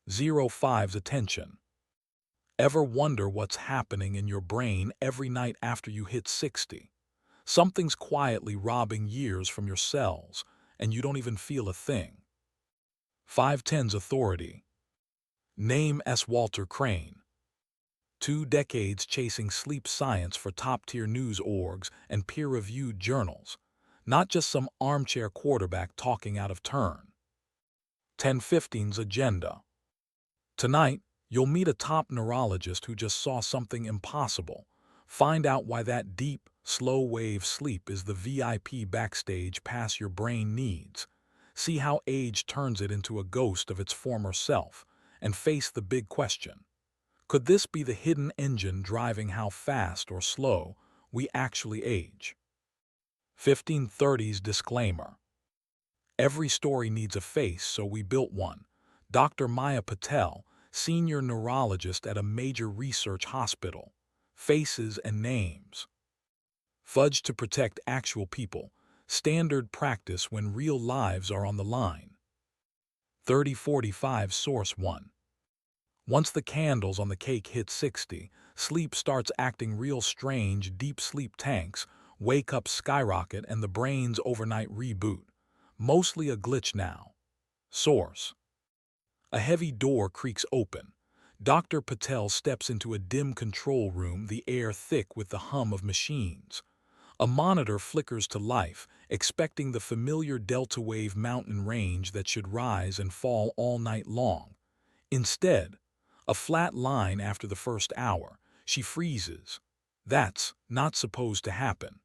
05's attention. Ever wonder what's happening in your brain every night after you hit 60? Something's quietly robbing years from your cells, and you don't even feel a thing. 510's authority. Name S. Walter Crane. 2 decades chasing sleep science for top-tier news orgs and peer-reviewed journals, not just some armchair quarterback talking out of turn. 1015's agenda. Tonight, you'll meet a top neurologist who just saw something impossible. Find out why that deep, slow-wave sleep is the VIP backstage pass your brain needs. See how age turns it into a ghost of its former self, and face the big question. Could this be the hidden engine driving how fast or slow we actually age? 1530's disclaimer. Every story needs a face, so we built one. Dr. Maya Patel, senior neurologist at a major research hospital. Faces and names. Fudge to protect actual people. Standard practice when real lives are on the line. 3045 Source 1. Once the candles on the cake hit 60, sleep starts acting real strange. Deep sleep tanks, wake-up skyrocket, and the brain's overnight reboot. Mostly a glitch now. Source. A heavy door creaks open. Dr. Patel steps into a dim control room, the air thick with the hum of machines. A monitor flickers to life, expecting the familiar delta wave mountain range that should rise and fall all night long. Instead, a flat line after the first hour. She freezes. That's not supposed to happen.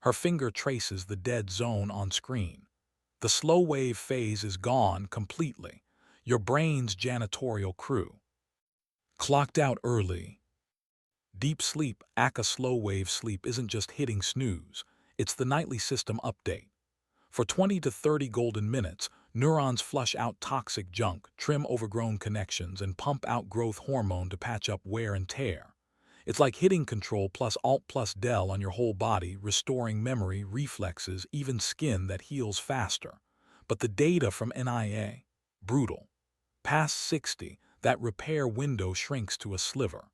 Her finger traces the dead zone on screen. The slow wave phase is gone completely. Your brain's janitorial crew. Clocked out early. Deep sleep, aka slow wave sleep, isn't just hitting snooze. It's the nightly system update. For 20 to 30 golden minutes, neurons flush out toxic junk, trim overgrown connections, and pump out growth hormone to patch up wear and tear. It's like hitting Control plus Alt plus Del on your whole body, restoring memory, reflexes, even skin that heals faster. But the data from NIA? Brutal. Past 60, that repair window shrinks to a sliver.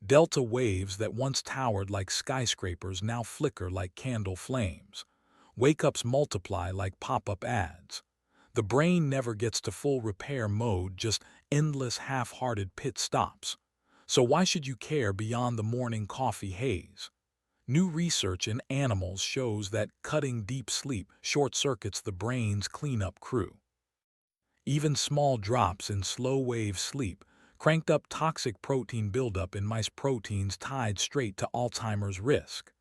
Delta waves that once towered like skyscrapers now flicker like candle flames. Wake-ups multiply like pop-up ads. The brain never gets to full repair mode, just endless half-hearted pit stops. So why should you care beyond the morning coffee haze? New research in animals shows that cutting deep sleep short-circuits the brain's cleanup crew. Even small drops in slow-wave sleep cranked up toxic protein buildup in mice, proteins tied straight to Alzheimer's risk.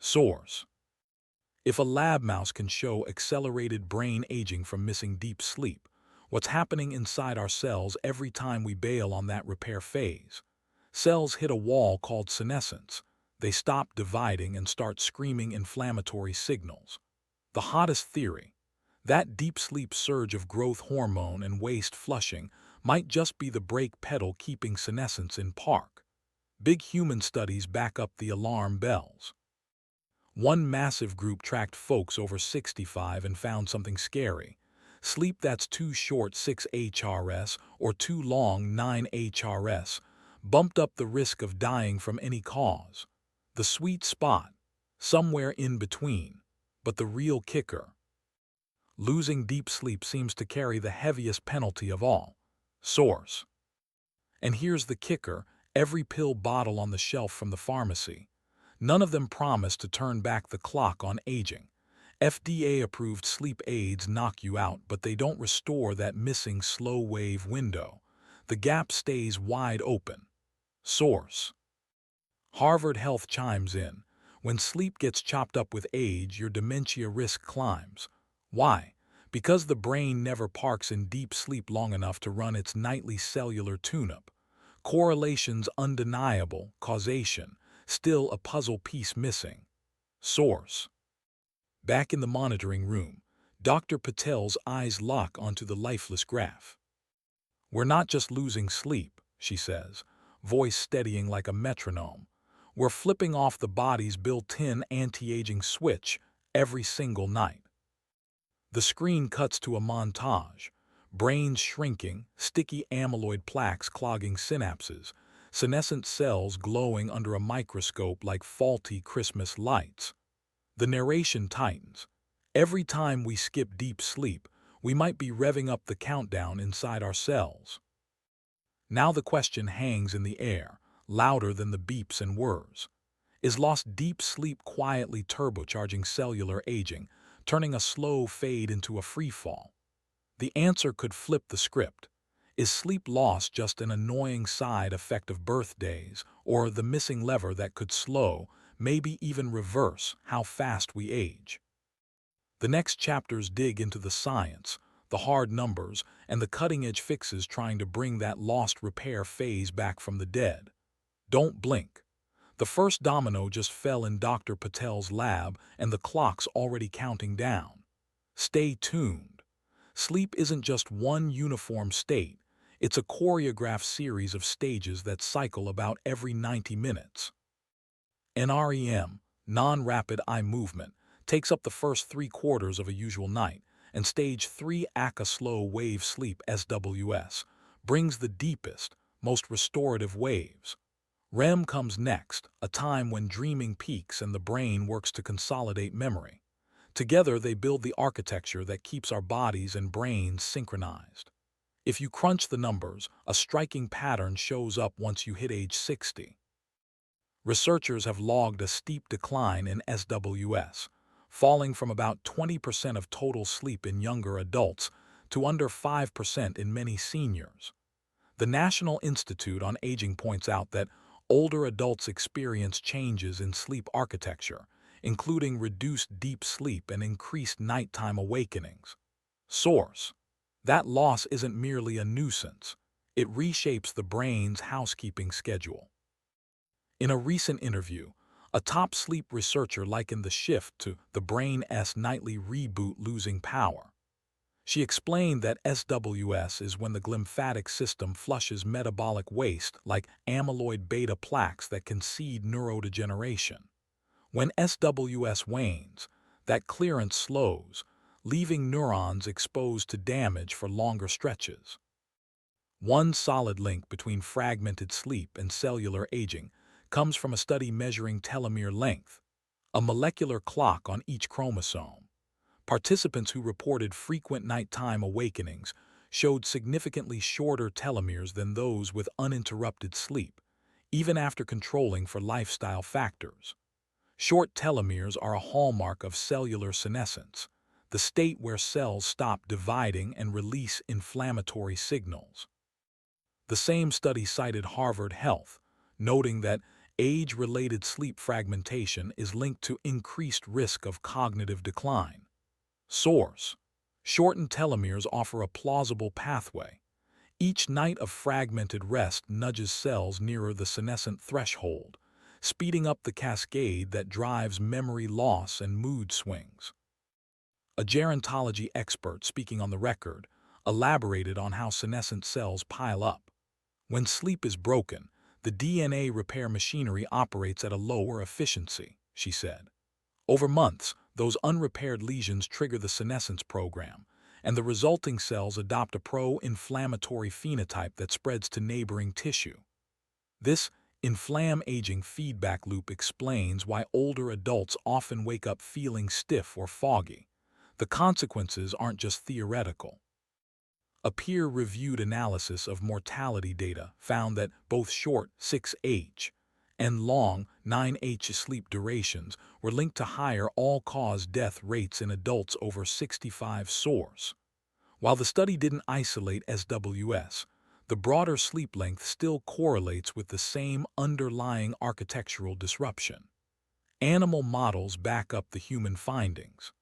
Source. If a lab mouse can show accelerated brain aging from missing deep sleep, what's happening inside our cells every time we bail on that repair phase? Cells hit a wall called senescence. They stop dividing and start screaming inflammatory signals. The hottest theory: that deep sleep surge of growth hormone and waste flushing might just be the brake pedal keeping senescence in park. Big human studies back up the alarm bells. One massive group tracked folks over 65 and found something scary. Sleep that's too short, 6 HRS, or too long, 9 HRS, bumped up the risk of dying from any cause. The sweet spot, somewhere in between. But the real kicker: losing deep sleep seems to carry the heaviest penalty of all. Source. And here's the kicker: every pill bottle on the shelf from the pharmacy, none of them promise to turn back the clock on aging. FDA-approved sleep aids knock you out, but they don't restore that missing slow-wave window. The gap stays wide open. Source. Harvard Health chimes in. When sleep gets chopped up with age, your dementia risk climbs. Why? Because the brain never parks in deep sleep long enough to run its nightly cellular tune-up. Correlation's undeniable, causation still a puzzle piece missing. Source. Back in the monitoring room, Dr. Patel's eyes lock onto the lifeless graph. "We're not just losing sleep," she says, voice steadying like a metronome. "We're flipping off the body's built-in anti-aging switch every single night." The screen cuts to a montage. brains shrinking, sticky amyloid plaques clogging synapses, senescent cells glowing under a microscope like faulty Christmas lights. The narration tightens. Every time we skip deep sleep, we might be revving up the countdown inside our cells. Now the question hangs in the air, louder than the beeps and whirs. Is lost deep sleep quietly turbocharging cellular aging, turning a slow fade into a free fall? The answer could flip the script. Is sleep loss just an annoying side effect of birthdays, or the missing lever that could slow, maybe even reverse, how fast we age? The next chapters dig into the science, the hard numbers, and the cutting-edge fixes trying to bring that lost repair phase back from the dead. Don't blink. The first domino just fell in Dr. Patel's lab, and the clock's already counting down. Stay tuned. Sleep isn't just one uniform state, it's a choreographed series of stages that cycle about every 90 minutes. NREM, non-rapid eye movement, takes up the first 3/4 of a usual night, and stage 3 ACA slow wave sleep SWS brings the deepest, most restorative waves. REM comes next, a time when dreaming peaks and the brain works to consolidate memory. Together they build the architecture that keeps our bodies and brains synchronized. If you crunch the numbers, a striking pattern shows up once you hit age 60. Researchers have logged a steep decline in SWS, falling from about 20% of total sleep in younger adults to under 5% in many seniors. The National Institute on Aging points out that older adults experience changes in sleep architecture, including reduced deep sleep and increased nighttime awakenings. Source: that loss isn't merely a nuisance, it reshapes the brain's housekeeping schedule. In a recent interview, a top sleep researcher likened the shift to the brain's nightly reboot losing power. She explained that SWS is when the glymphatic system flushes metabolic waste like amyloid beta plaques that can seed neurodegeneration. When SWS wanes, that clearance slows, leaving neurons exposed to damage for longer stretches. One solid link between fragmented sleep and cellular aging comes from a study measuring telomere length, a molecular clock on each chromosome. Participants who reported frequent nighttime awakenings showed significantly shorter telomeres than those with uninterrupted sleep, even after controlling for lifestyle factors. Short telomeres are a hallmark of cellular senescence, the state where cells stop dividing and release inflammatory signals. The same study cited Harvard Health, noting that age-related sleep fragmentation is linked to increased risk of cognitive decline. Source: shortened telomeres offer a plausible pathway. Each night of fragmented rest nudges cells nearer the senescent threshold, speeding up the cascade that drives memory loss and mood swings. A gerontology expert speaking on the record elaborated on how senescent cells pile up. When sleep is broken, the DNA repair machinery operates at a lower efficiency, she said. Over months, those unrepaired lesions trigger the senescence program, and the resulting cells adopt a pro-inflammatory phenotype that spreads to neighboring tissue. This inflammaging feedback loop explains why older adults often wake up feeling stiff or foggy. The consequences aren't just theoretical. A peer-reviewed analysis of mortality data found that both short 6H and long 9H sleep durations were linked to higher all-cause death rates in adults over 65. Source: while the study didn't isolate SWS, the broader sleep length still correlates with the same underlying architectural disruption. Animal models back up the human findings.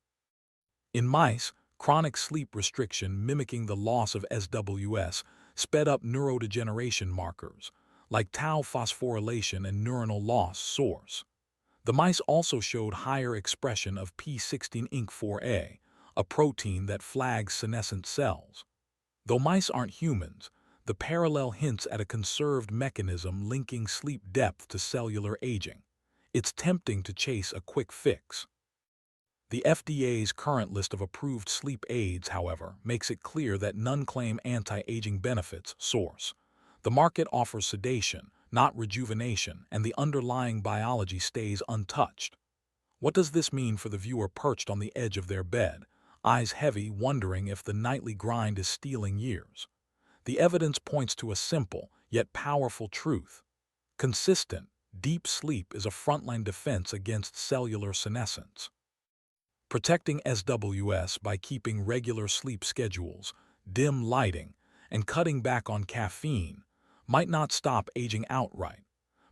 In mice, chronic sleep restriction mimicking the loss of SWS sped up neurodegeneration markers, like tau phosphorylation and neuronal loss. Source: the mice also showed higher expression of P16-INK4A, a protein that flags senescent cells. Though mice aren't humans, the parallel hints at a conserved mechanism linking sleep depth to cellular aging. It's tempting to chase a quick fix. The FDA's current list of approved sleep aids, however, makes it clear that none claim anti-aging benefits. Source: the market offers sedation, not rejuvenation, and the underlying biology stays untouched. What does this mean for the viewer perched on the edge of their bed, eyes heavy, wondering if the nightly grind is stealing years? The evidence points to a simple, yet powerful truth. Consistent, deep sleep is a frontline defense against cellular senescence. Protecting SWS by keeping regular sleep schedules, dim lighting, and cutting back on caffeine might not stop aging outright,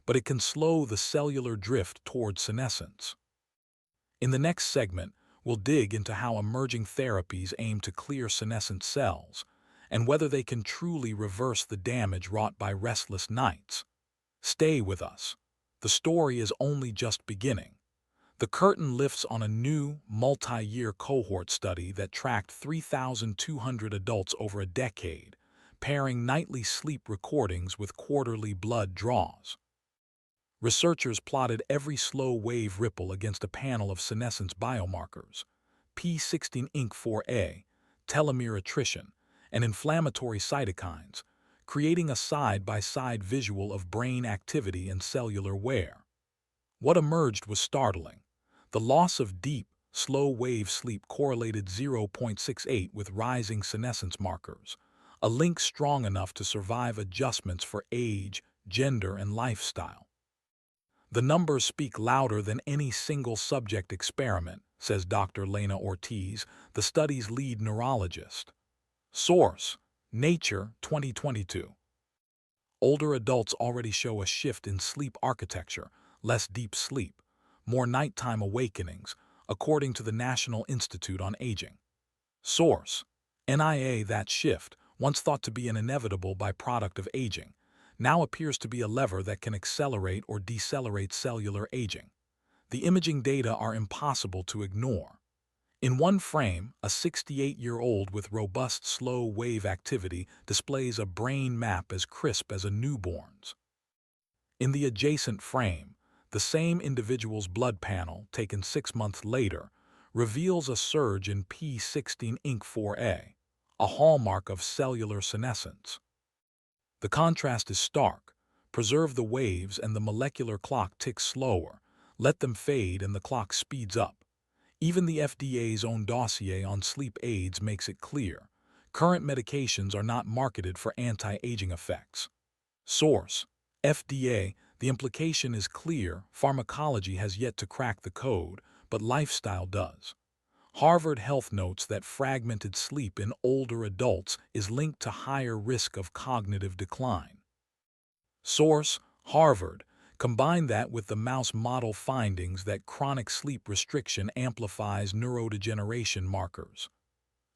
but it can slow the cellular drift toward senescence. In the next segment, we'll dig into how emerging therapies aim to clear senescent cells and whether they can truly reverse the damage wrought by restless nights. Stay with us. The story is only just beginning. The curtain lifts on a new, multi-year cohort study that tracked 3,200 adults over a decade, pairing nightly sleep recordings with quarterly blood draws. Researchers plotted every slow-wave ripple against a panel of senescence biomarkers: P16-INK4A, telomere attrition, and inflammatory cytokines, creating a side-by-side visual of brain activity and cellular wear. What emerged was startling. The loss of deep, slow-wave sleep correlated 0.68 with rising senescence markers, a link strong enough to survive adjustments for age, gender, and lifestyle. The numbers speak louder than any single subject experiment, says Dr. Lena Ortiz, the study's lead neurologist. Source: Nature, 2022. Older adults already show a shift in sleep architecture, less deep sleep, more nighttime awakenings, according to the National Institute on Aging. Source: NIA. That shift, once thought to be an inevitable byproduct of aging, now appears to be a lever that can accelerate or decelerate cellular aging. The imaging data are impossible to ignore. In one frame, a 68-year-old with robust slow-wave activity displays a brain map as crisp as a newborn's. In the adjacent frame, the same individual's blood panel, taken 6 months later, reveals a surge in P16-INK4A, a hallmark of cellular senescence. The contrast is stark. Preserve the waves and the molecular clock ticks slower. Let them fade and the clock speeds up. Even the FDA's own dossier on sleep aids makes it clear. Current medications are not marketed for anti-aging effects. Source: FDA. The implication is clear. Pharmacology has yet to crack the code, but lifestyle does. Harvard Health notes that fragmented sleep in older adults is linked to higher risk of cognitive decline. Source: Harvard. Combine that with the mouse model findings that chronic sleep restriction amplifies neurodegeneration markers.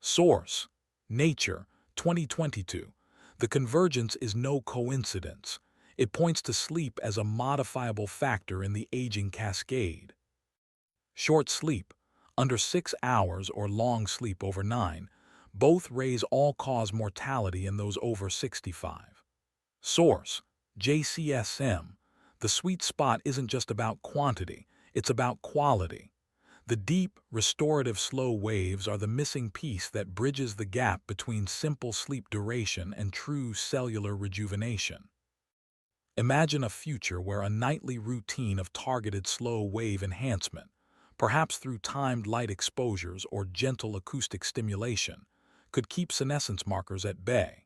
Source: Nature, 2022. The convergence is no coincidence. It points to sleep as a modifiable factor in the aging cascade. Short sleep, under 6 hours, or long sleep over 9, both raise all-cause mortality in those over 65. Source: JCSM. The sweet spot isn't just about quantity, it's about quality. The deep, restorative slow waves are the missing piece that bridges the gap between simple sleep duration and true cellular rejuvenation. Imagine a future where a nightly routine of targeted slow wave enhancement, perhaps through timed light exposures or gentle acoustic stimulation, could keep senescence markers at bay.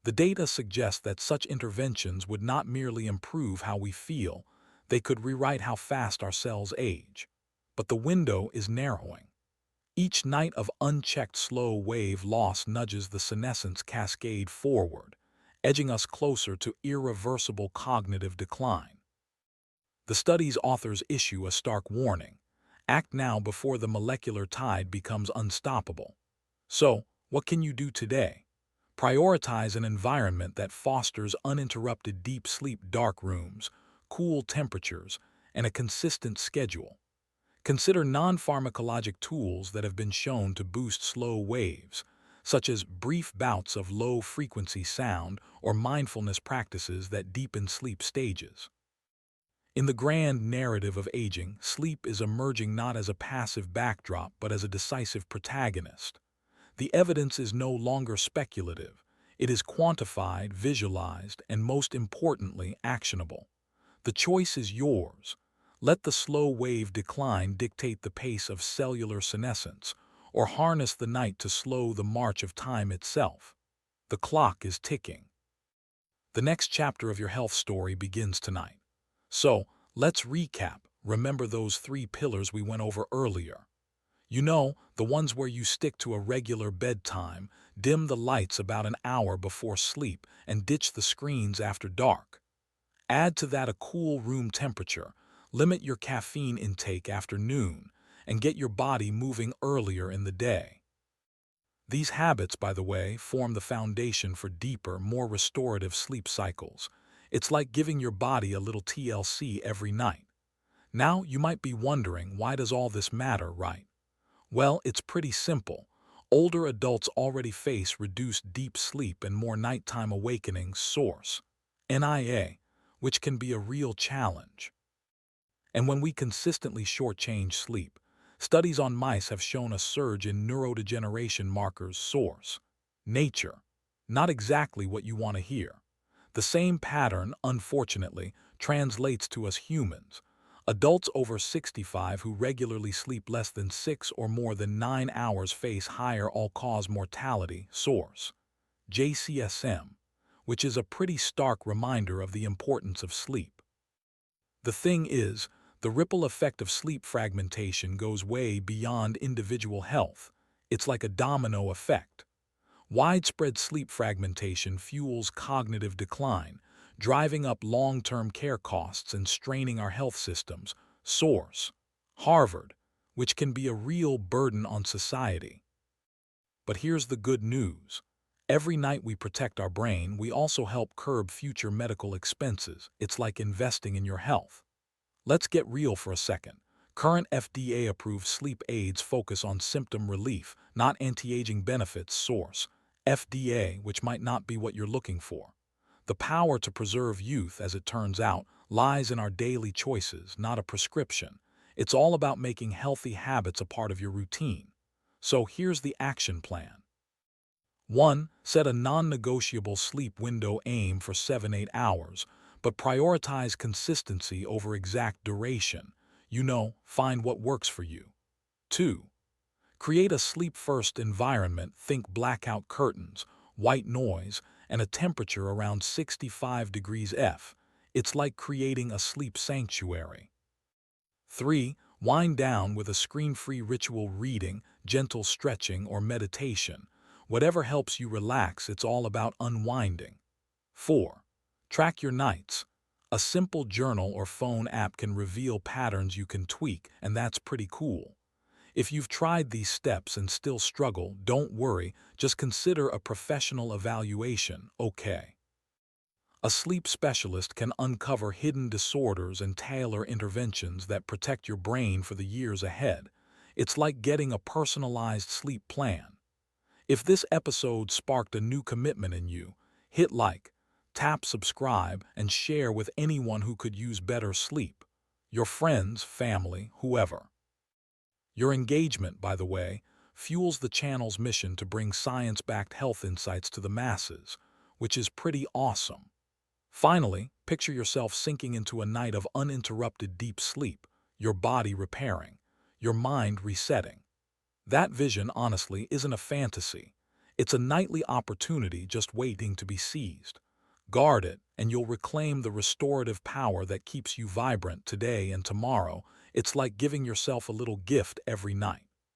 The data suggests that such interventions would not merely improve how we feel, they could rewrite how fast our cells age. But the window is narrowing. Each night of unchecked slow wave loss nudges the senescence cascade forward, edging us closer to irreversible cognitive decline. The study's authors issue a stark warning: act now before the molecular tide becomes unstoppable. So, what can you do today? Prioritize an environment that fosters uninterrupted deep sleep: dark rooms, cool temperatures, and a consistent schedule. Consider non-pharmacologic tools that have been shown to boost slow waves, such as brief bouts of low-frequency sound or mindfulness practices that deepen sleep stages. In the grand narrative of aging, sleep is emerging not as a passive backdrop but as a decisive protagonist. The evidence is no longer speculative. It is quantified, visualized, and most importantly, actionable. The choice is yours. Let the slow wave decline dictate the pace of cellular senescence, or harness the night to slow the march of time itself. The clock is ticking. The next chapter of your health story begins tonight. So, let's recap. Remember those 3 pillars we went over earlier. You know, the ones where you stick to a regular bedtime, dim the lights about an hour before sleep, and ditch the screens after dark. Add to that a cool room temperature, limit your caffeine intake after noon, and get your body moving earlier in the day. These habits, by the way, form the foundation for deeper, more restorative sleep cycles. It's like giving your body a little TLC every night. Now, you might be wondering, why does all this matter, right? Well, it's pretty simple. Older adults already face reduced deep sleep and more nighttime awakenings source, NIA, which can be a real challenge. And when we consistently shortchange sleep, studies on mice have shown a surge in neurodegeneration markers source, nature. Not exactly what you want to hear. The same pattern, unfortunately, translates to us humans. Adults over 65 who regularly sleep less than 6 or more than 9 hours face higher all-cause mortality source, JCSM, which is a pretty stark reminder of the importance of sleep. The thing is, the ripple effect of sleep fragmentation goes way beyond individual health. It's like a domino effect. Widespread sleep fragmentation fuels cognitive decline, driving up long-term care costs and straining our health systems. Source: Harvard, which can be a real burden on society. But here's the good news. Every night we protect our brain, we also help curb future medical expenses. It's like investing in your health. Let's get real for a second. Current FDA-approved sleep aids focus on symptom relief, not anti-aging benefits. Source: FDA, which might not be what you're looking for. The power to preserve youth, as it turns out, lies in our daily choices, not a prescription. It's all about making healthy habits a part of your routine. So here's the action plan. 1. Set a non-negotiable sleep window. Aim for 7-8 hours, but prioritize consistency over exact duration. Find what works for you. 2. Create a sleep-first environment. Think blackout curtains, white noise, and a temperature around 65 degrees F. It's like creating a sleep sanctuary. 3. Wind down with a screen-free ritual: reading, gentle stretching, or meditation. Whatever helps you relax, it's all about unwinding. 4. Track your nights. A simple journal or phone app can reveal patterns you can tweak, and that's pretty cool. If you've tried these steps and still struggle, don't worry, just consider a professional evaluation, okay? A sleep specialist can uncover hidden disorders and tailor interventions that protect your brain for the years ahead. It's like getting a personalized sleep plan. If this episode sparked a new commitment in you, hit like, tap subscribe, and share with anyone who could use better sleep. Your friends, family, whoever. Your engagement, by the way, fuels the channel's mission to bring science-backed health insights to the masses, which is pretty awesome. Finally, picture yourself sinking into a night of uninterrupted deep sleep, your body repairing, your mind resetting. That vision, honestly, isn't a fantasy. It's a nightly opportunity just waiting to be seized. Guard it, and you'll reclaim the restorative power that keeps you vibrant today and tomorrow. It's like giving yourself a little gift every night.